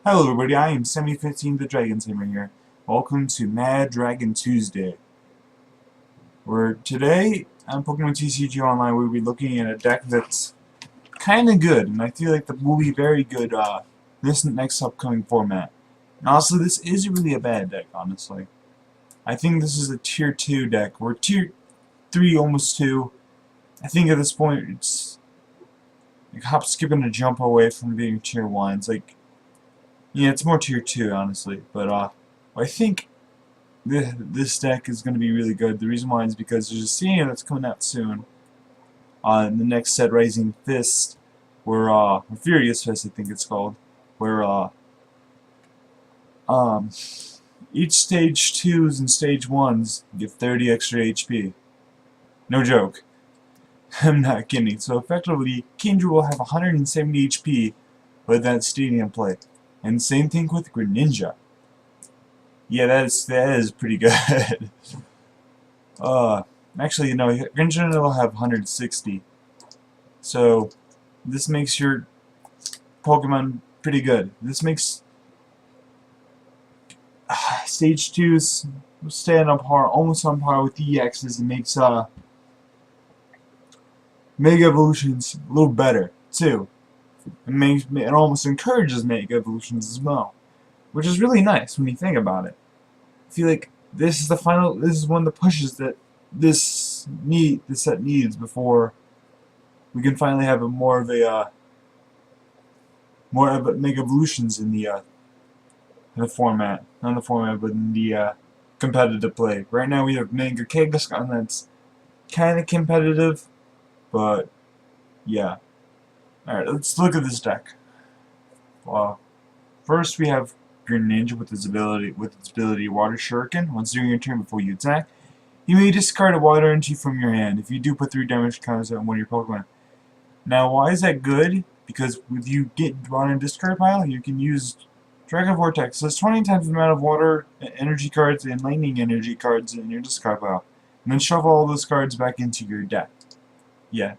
Hello everybody, I am Semi15 the Dragon Tamer here. Welcome to Mad Dragon Tuesday. Where today, on Pokemon TCG Online, we'll be looking at a deck that's kinda good, and I feel like that will be very good, this next upcoming format. And also, this isn't really a bad deck, honestly. I think this is a Tier 2 deck. We're Tier 3, almost 2. I think at this point, it's like hop, skip, and a jump away from being Tier 1. It's like, yeah, it's more Tier 2, honestly. But, I think this deck is going to be really good. The reason why is because there's a senior that's coming out soon. In the next set, Rising Fist, where, Furious Fist, I think it's called, where, um, each stage 2s and stage 1s give 30 extra HP. No joke. I'm not kidding. So effectively, KingNinja will have 170 HP with that stadium play. And same thing with KingNinja. Yeah, that is pretty good. Actually, you know, KingNinja will have 160. So, this makes your Pokemon pretty good. This makes Stage 2's stand on par, almost on par with EXs, and makes Mega Evolutions a little better, too. It almost encourages Mega Evolutions as well. Which is really nice when you think about it. I feel like this is one of the pushes that this set needs before we can finally have more of a Mega Evolutions in the format, not in the format, but in the competitive play. Right now we have Mega Kangaskhan that's kind of competitive, but yeah. All right, let's look at this deck. First we have KingNinja with its ability Water Shuriken. Once during your turn before you attack, you may discard a water energy from your hand. If you do, put 3 damage counters on one of your Pokemon. Now, why is that good? Because if you get water in discard pile, you can use Dragon Vortex. So it's 20 times the amount of water energy cards and lightning energy cards in your discard pile, and then shuffle all those cards back into your deck. Yeah.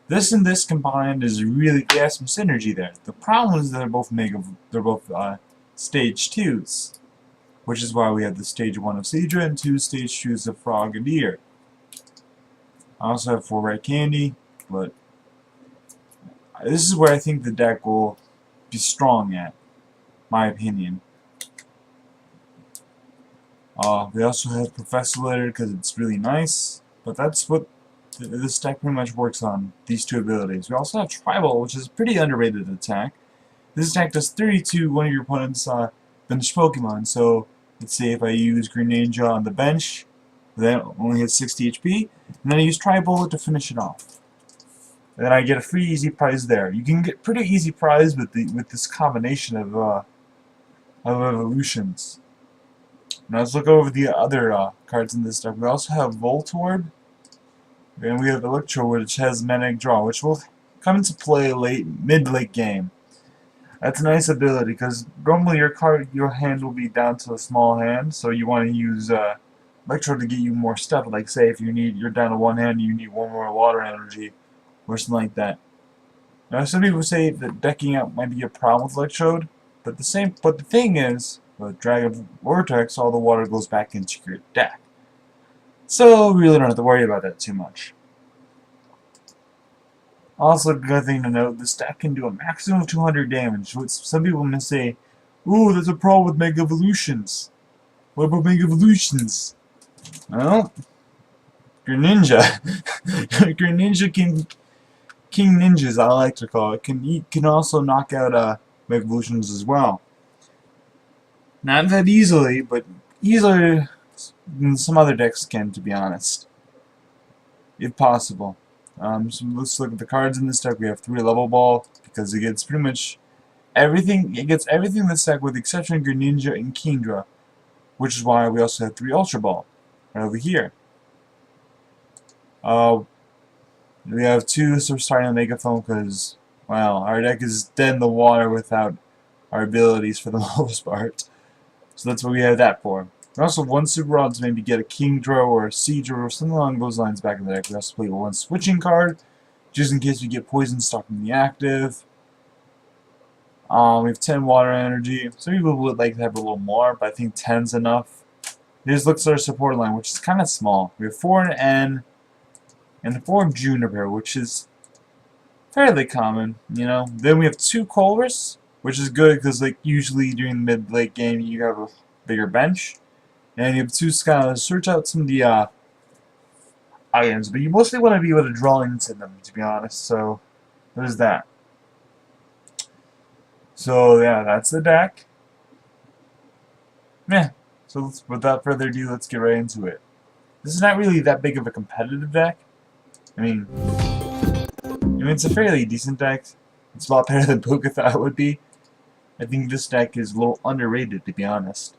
This and this combined is really, they have some synergy there. The problem is that they're both stage 2s, which is why we have the stage 1 of Seadra and 2 stage 2s of Frog and Deer. I also have 4 Red Candy, but this is where I think the deck will be strong at, my opinion. We also have Professor Letter because it's really nice, but that's what this deck pretty much works on, these 2 abilities. We also have Tribal, which is a pretty underrated attack. This attack does 30 to one of your opponent's bench Pokemon, so let's say if I use KingNinja on the bench, that only hits 60 HP, and then I use Tri-Bullet to finish it off. And then I get a free easy prize there. You can get pretty easy prize with this combination of evolutions. Now let's look over the other cards in this deck. We also have Voltorb, and we have Electro, which has Magnetic Draw, which will come into play mid-late game. That's a nice ability because normally your hand will be down to a small hand, so you want to use Electro to get you more stuff. Like say if you're down to 1 hand, and you need 1 more water energy, or something like that. Now some people say that decking out might be a problem with Electrode, but the thing is, with Dragon Vortex, all the water goes back into your deck. So we really don't have to worry about that too much. Also, a good thing to note, this deck can do a maximum of 200 damage, which some people may say, ooh, there's a problem with Mega Evolutions. What about Mega Evolutions? Well, KingNinja. KingNinjas, I like to call it, can also knock out Mega Evolutions as well. Not that easily, but easier than some other decks can, to be honest. If possible. So let's look at the cards in this deck. We have 3 Level Ball, because it gets pretty much everything. It gets everything in this deck with the exception of KingNinja and Kingdra, which is why we also have 3 Ultra Ball right over here. We have 2 starting Mega Foam because, well, our deck is dead in the water without our abilities for the most part. So that's what we have that for. We also have 1 Super Rod to maybe get a Kingdra or a Seadra or something along those lines back in the deck. We also play 1 switching card, just in case we get Poison Stalk in the active. We have 10 water energy. Some people would like to have a little more, but I think 10's enough. This looks at our support line, which is kind of small. We have 4 in N and 4 in Juniper, which is fairly common, you know. Then we have 2 Colress, which is good because like usually during the mid-late game you have a bigger bench. And you have 2 Scholars. Search out some of the items, but you mostly want to be able to draw into them, to be honest. So there's that. So yeah, that's the deck. Yeah. So without further ado, let's get right into it. This is not really that big of a competitive deck. I mean, it's a fairly decent deck. It's a lot better than Poké thought it would be. I think this deck is a little underrated, to be honest.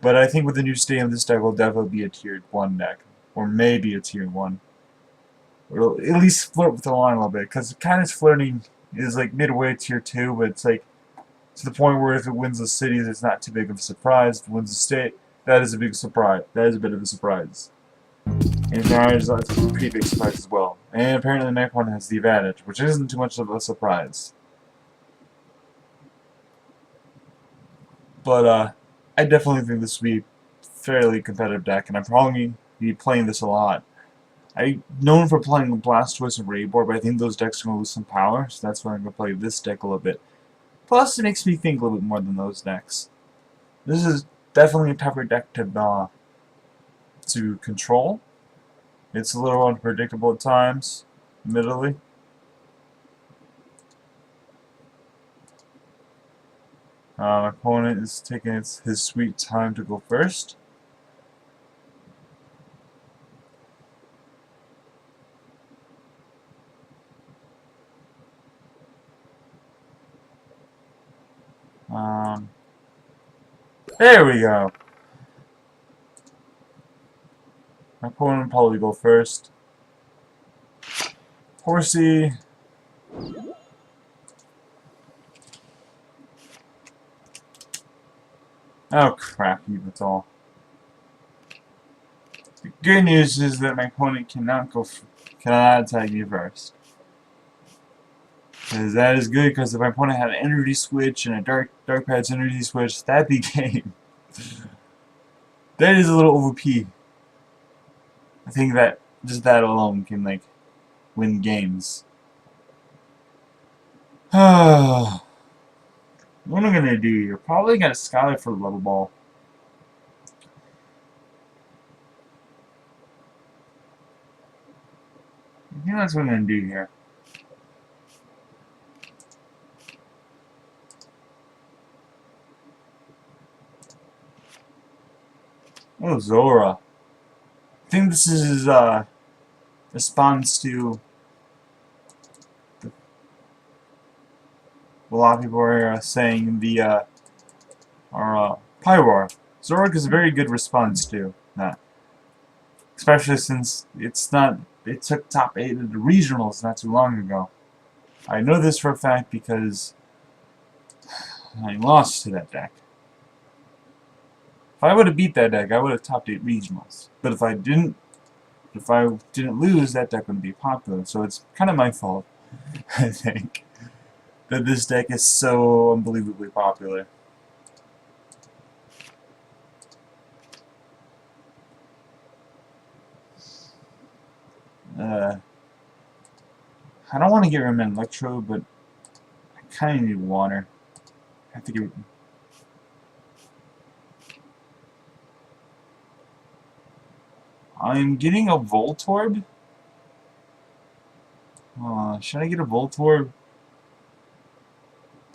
But I think with the new stadium, this deck will definitely be a Tier 1 deck. Or maybe a Tier 1. Or it'll at least flirt with the line a little bit. Because kind of flirting is like midway Tier 2, but it's like to the point where if it wins the cities, it's not too big of a surprise. If it wins the state, that is a big surprise. That is a bit of a surprise. And that's a pretty big surprise as well. And apparently the mech one has the advantage, which isn't too much of a surprise. But I definitely think this will be a fairly competitive deck, and I'm probably be playing this a lot. I'm known for playing Blastoise and Raybor, but I think those decks are going to lose some power, so that's why I'm going to play this deck a little bit. Plus, it makes me think a little bit more than those decks. This is definitely a tougher deck to control. It's a little unpredictable at times, admittedly. My opponent is taking his sweet time to go first. There we go. My opponent will probably go first. Horsey. Oh crap, that's all. The good news is that my opponent cannot attack me first. Because that is good, because if my opponent had an energy switch and a dark patch energy switch, that'd be game. That is a little OP. I think that just that alone can like win games. What am I gonna do here? Probably gonna Skylar for Level Ball. I think that's what I'm gonna do here. Oh, Zora. I think this is his response to a lot of people are saying the Pyroar. Zora is a very good response to that. Especially since it took top 8 of the regionals not too long ago. I know this for a fact because I lost to that deck. If I would have beat that deck, I would have topped 8 regionals. But if I didn't lose, that deck wouldn't be popular. So it's kind of my fault, I think, that this deck is so unbelievably popular. I don't want to get rid of an Electro, but I kind of need water. I have to get. I'm getting a Voltorb. Should I get a Voltorb?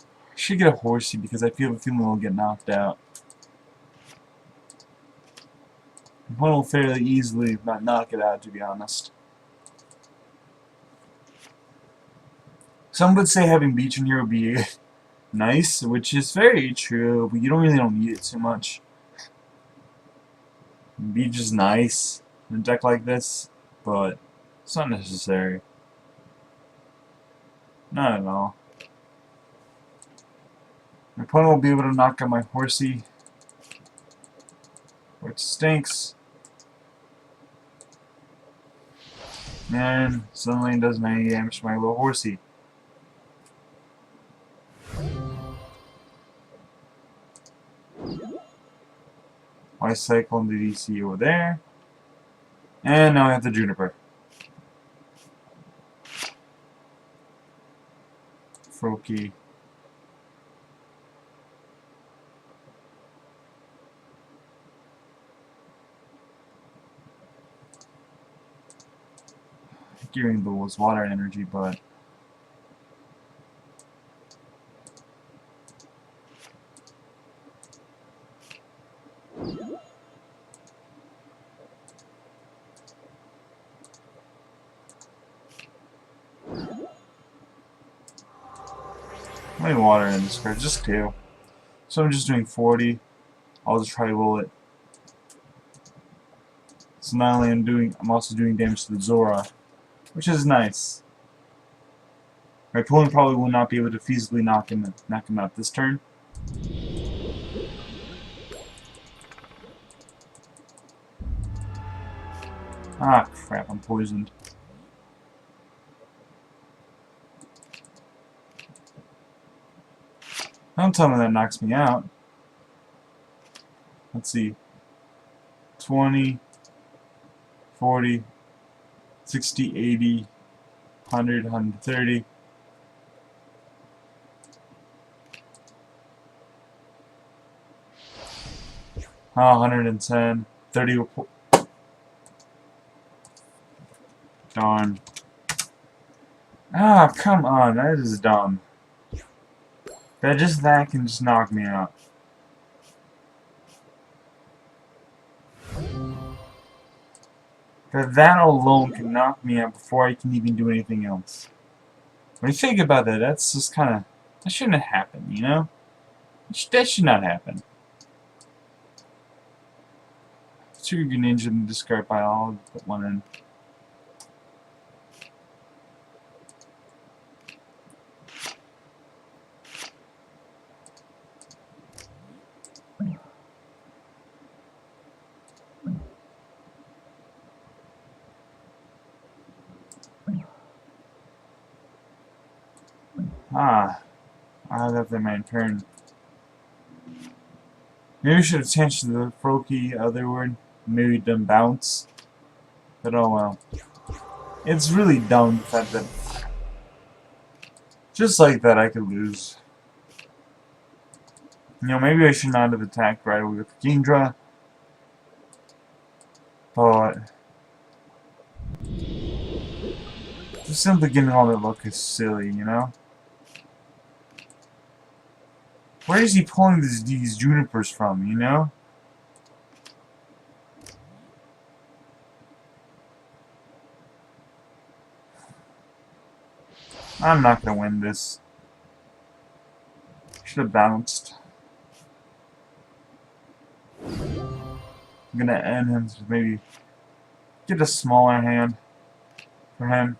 I should get a Horsey because I feel the feeling will get knocked out. One will fairly easily not knock it out, to be honest. Some would say having Beach in here would be nice, which is very true, but you don't need it too much. Beach is nice in a deck like this, but it's not necessary. Not at all. My opponent will be able to knock out my Horsey, which stinks. And suddenly it doesn't any damage to my little Horsey. I cycle into DC over there. And now I have the Juniper. Froakie. Gearing was water energy, but how many water in this card? Just 2. So I'm just doing 40. I'll just try roll it. So not only I'm also doing damage to the Zora, which is nice. My opponent probably will not be able to feasibly knock him out this turn. Ah, crap! I'm poisoned. Don't tell me that knocks me out. Let's see. 20, 40, 60, 80, 100, 130. Oh, 110. 30. Darn. Ah, come on. That is dumb. That can just knock me out. That alone can knock me out before I can even do anything else. When you think about that, that's just kind of... That shouldn't have happened, you know? That should not happen. Trigger KingNinja and discard by all but one in. Ah, I have that my turn. Maybe we should have changed the Froakie other word. Maybe done bounce. But oh well. It's really dumb the fact that just like that I could lose. You know, maybe I should not have attacked right away with KingNinja. But just simply getting all that luck is silly, you know? Where is he pulling these junipers from, you know? I'm not gonna win this. Should have bounced. I'm gonna end him to maybe get a smaller hand for him.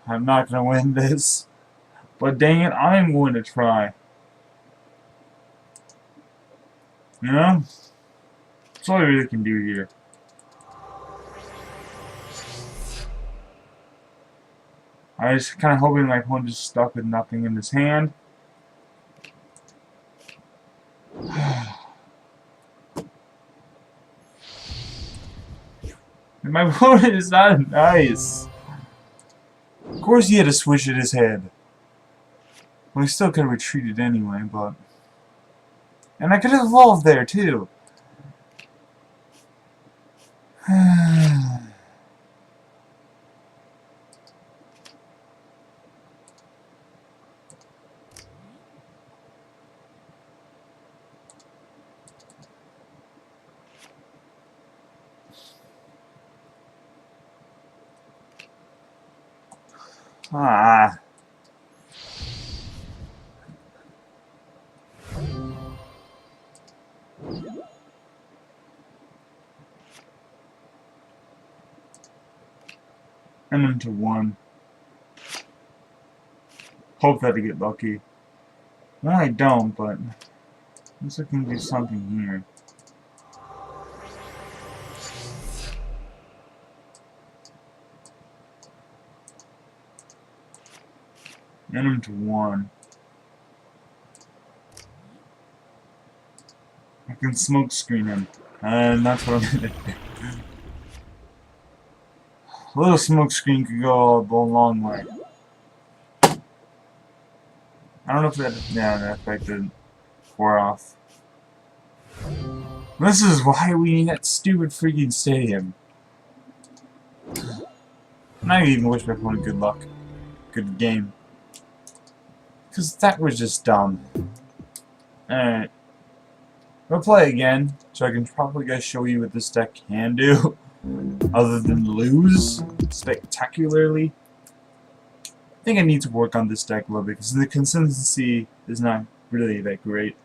I'm not gonna win this. But dang it, I'm going to try. You know? That's all I really can do here. I was kind of hoping my opponent just stuck with nothing in his hand. And my opponent is not nice. Of course he had to switch at his head. Well, he still could have retreated anyway, but... And I could have evolved there, too. Ah. And into 1. Hope that I get lucky. Well, I don't, but looks like I can do something here. And into 1. I can smoke screen him. And that's what I'm gonna do. A little smoke screen could go a long way. I don't know if that, yeah, that affected 4 off. This is why we need that stupid freaking stadium. And I even wish my opponent good luck. Good game. Because that was just dumb. Alright. We'll play again, so I can probably guys show you what this deck can do. Other than lose spectacularly. I think I need to work on this deck a little bit because the consistency is not really that great.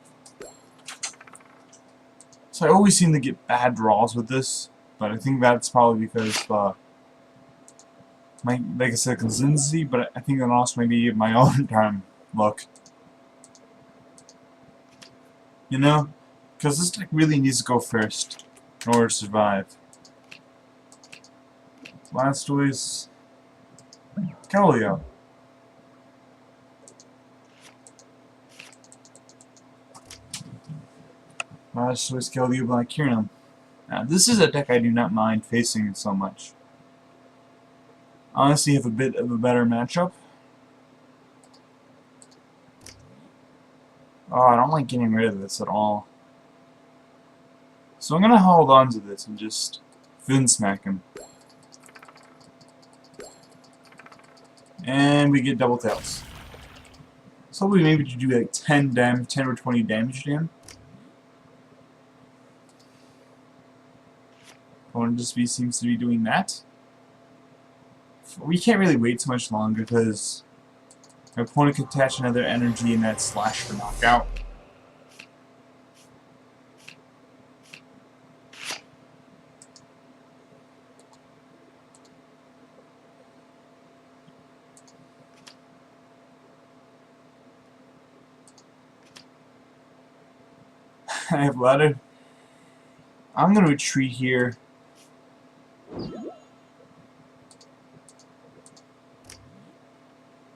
So I always seem to get bad draws with this, but I think that's probably because like I said, consistency. But I think that also maybe my own time luck. You know, because this deck really needs to go first in order to survive. Last choice, Kelio. Last choice, Kelio Black Kieran. Now, this is a deck I do not mind facing so much. Honestly, have a bit of a better matchup. Oh, I don't like getting rid of this at all. So I'm gonna hold on to this and just fin smack him. And we get double tails. So we maybe to do like 10 or 20 damage to him. Opponent just seems to be doing that. We can't really wait too much longer because my opponent could attach another energy in that slash for knockout. I have ladder. I'm gonna retreat here.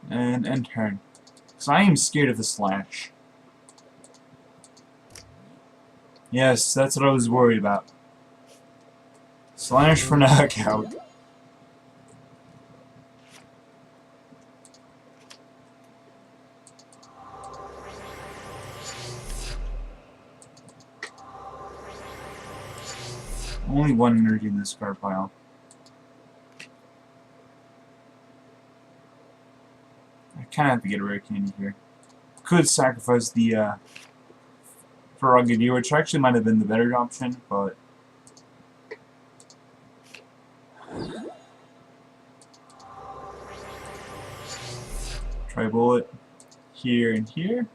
And end turn. Because I am scared of the slash. Yes, that's what I was worried about. Slash for knockout. Only 1 energy in this card pile. I kinda have to get a rare candy here. Could sacrifice the Ferragadier, which actually might have been the better option, but try bullet here and here.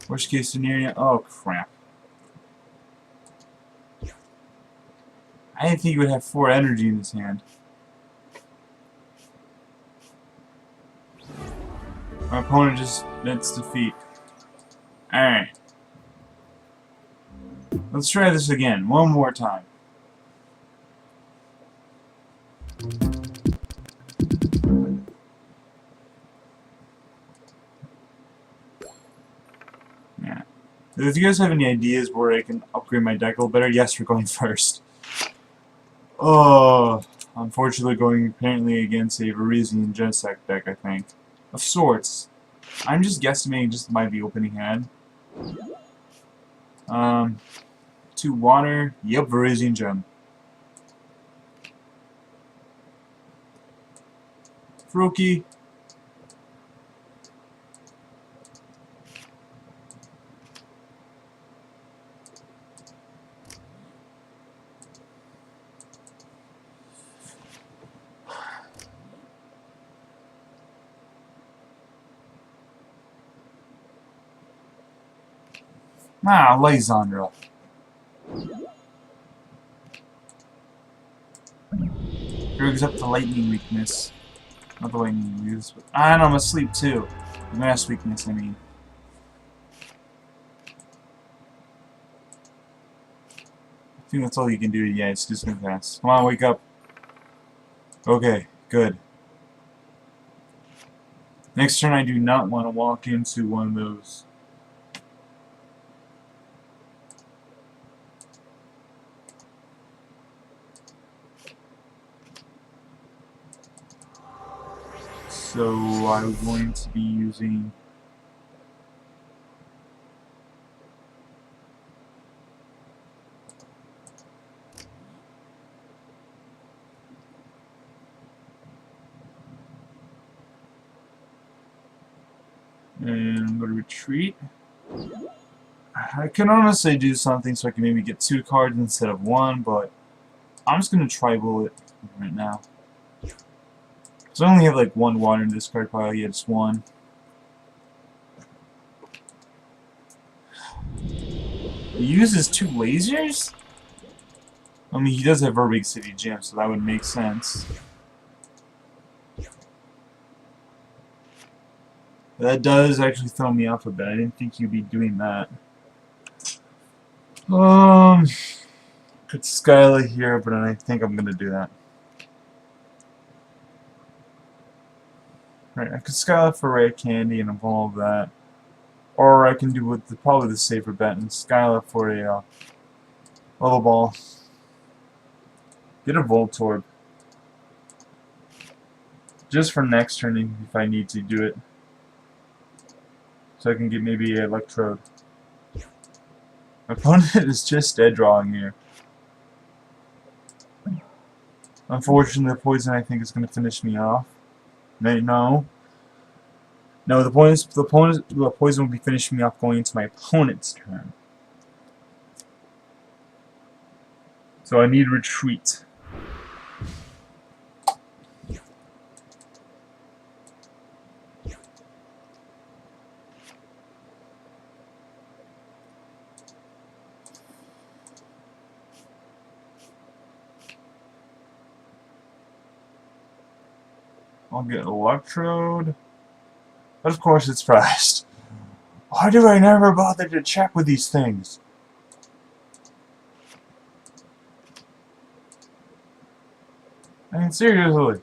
Worst case scenario, oh crap. I didn't think he would have 4 energy in his hand. My opponent just admits defeat. Alright. Let's try this again, one more time. Yeah. If you guys have any ideas where I can upgrade my deck a little better, yes, we're going first. Oh, unfortunately going apparently against a Varisian Genesect deck, I think. Of sorts. I'm just guesstimating just by the opening hand. 2 water. Yep, Varisian Gem. Froakie. Ah, Lysandra. Brings up the lightning weakness. Not the lightning weakness, but I'm asleep too. The mass weakness, I mean. I think that's all you can do. Yeah, it's just gonna pass. Come on, wake up. Okay, good. Next turn, I do not want to walk into one of those. So I'm going to be using and I'm going to retreat. I can honestly do something so I can maybe get 2 cards instead of 1, but I'm just going to tribal it right now. So I only have like 1 water in this card pile, yeah, just 1. He uses 2 lasers? I mean, he does have Verbeek City Gem, so that would make sense. That does actually throw me off a bit. I didn't think you'd be doing that. Could Skyla here, but I think I'm gonna do that. Right, I could Skyla for Red Candy and evolve that. Or I can do with probably the safer bet and Skyla for a Level Ball. Get a Voltorb. Just for next turn if I need to do it. So I can get maybe an Electrode. My opponent is just dead drawing here. Unfortunately, the poison I think is going to finish me off. No. No, the poison will be finishing me off going into my opponent's turn. So I need retreat. I'll get Electrode. But of course it's fast. Why do I never bother to check with these things? I mean, seriously.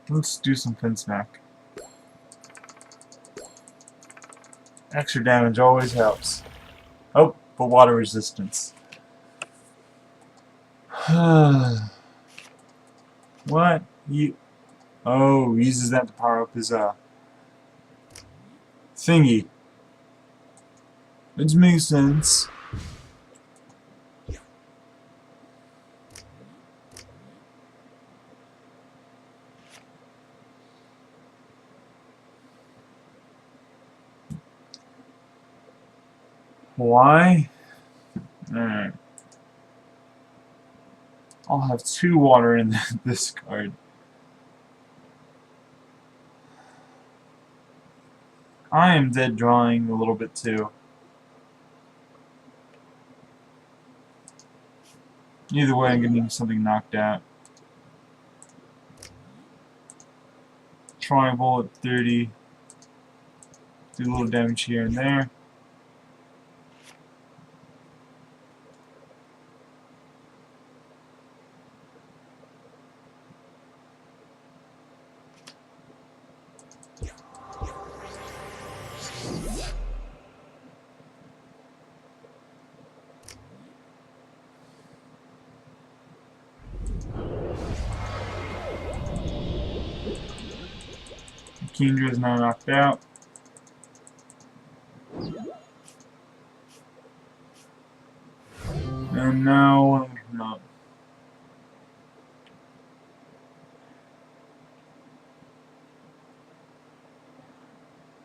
Let's do some Fin Smack. Extra damage always helps. Oh, but water resistance. What? Oh, he uses that to power up his thingy. Which makes sense. Why? Alright. I'll have 2 water in this card. I am dead drawing a little bit too. Either way, I'm getting something knocked out. Tribal at 30. Do a little damage here and there. KingNinja is now knocked out. And now, no.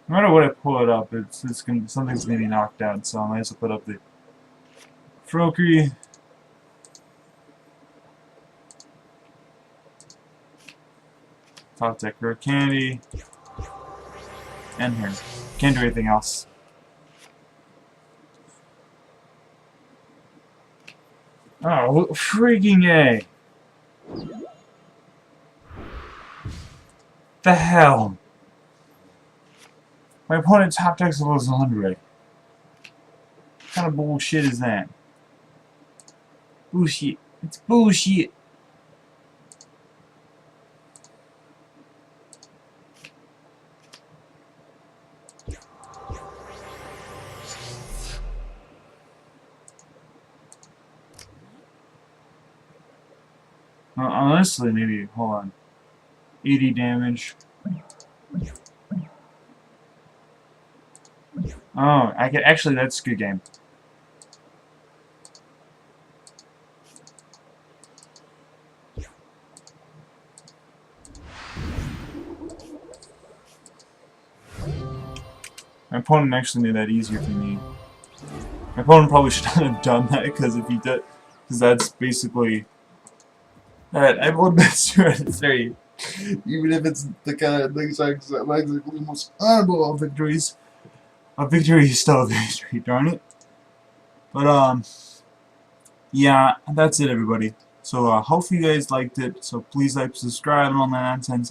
No matter what I pull it up, something's gonna be knocked out. So I might as well put up the Frokery. Top deck Rare Candy. And here. Can't do anything else. Oh, freaking A! The hell? My opponent top decks was 100. What kind of bullshit is that? Bullshit. It's bullshit. Honestly, maybe, hold on. 80 damage. Oh, I can actually, that's a good game. My opponent actually made that easier for me. My opponent probably should not have done that, because if he did, because that's basically. Alright, I won't mess hereditary. Even if it's the kind of things like the most honorable of victories. A victory is still a victory, darn it. But, yeah, that's it, everybody. So, hopefully you guys liked it. So, please like, subscribe, and all that nonsense.